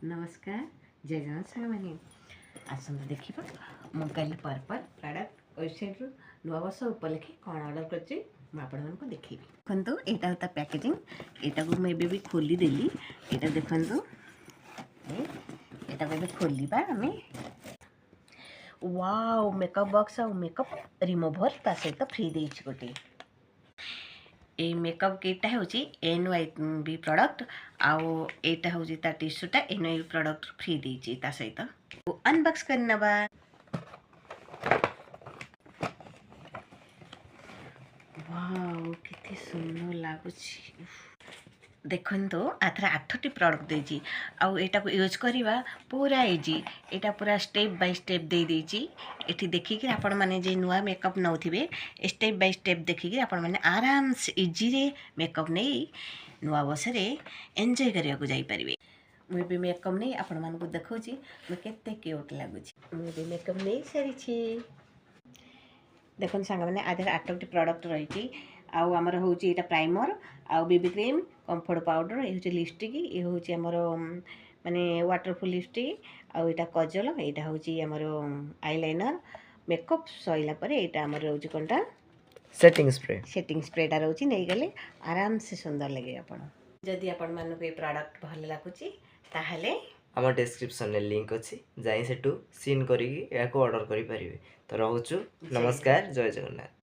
नमस्कार जय जगन्नाथ सांग मैंने आसंता देखा मु कल पर्पल प्रॉडक्ट वेबसाइट नुआ वर्ष उपलक्षे कौन ऑर्डर कर देखी देखो यहाँ होता पैकेजिंग यहाँ को मुझे भी खोलीदेली यहाँ देखु यहाँ खोलिबा आम वाओ मेकअप बॉक्स और मेकअप रिमूभर ता सहित फ्री देछि गोटे ये मेकअप किटा हूँ NYB प्रॉडक्ट आउ एटा हूँ ता टिश्यूटा NYB प्रॉडक्ट फ्री देछि ता सहित अनबॉक्स करनबा वाओ कितनी सुंदर लागुछि देखो आथर 8टी प्रॉडक्ट देछि आउ एटा को यूज करवा पूरा इजी एटा पूरा स्टेप बाय स्टेप दे देछि एठी देखि आपण माने जे नुआ मेकअप नौथिबे स्टेप बाय स्टेप देखि आपण माने आराम से इजी रे मेकअप नै नुआ बसरे एन्जॉय करिया को जाई परिबे मुझे भी मेकअप नहीं आपण मानकु देखौछि मु केते क्यूट लागुछि मुझे भी मेकअप नहीं सारी छी देखो सांग मैंने आधे 8टी प्रॉडक्ट रही आउ आमर हूँ यहाँ प्राइमर आउ बेबी क्रीम कंफर्ट पाउडर ये हूँ लिपस्टिक ये हूँ आमर माने वाटरफुल लिपस्टिक आउ यहाँ कजल यहाँ हूँ आमर आईलाइनर मेकअप सैला यहाँ आमर रोज कौनटा सेटिंग स्प्रेटा रोचे नहीं गले आराम से सुंदर लगे आपण जदि आपण मानक ये प्रोडक्ट भल लगुच ताहले आम डिस्क्रिप्शन में लिंक अच्छी जाई सेटू सीन करी या ऑर्डर करि परिबे तो रहउछु नमस्कार जय जगन्नाथ।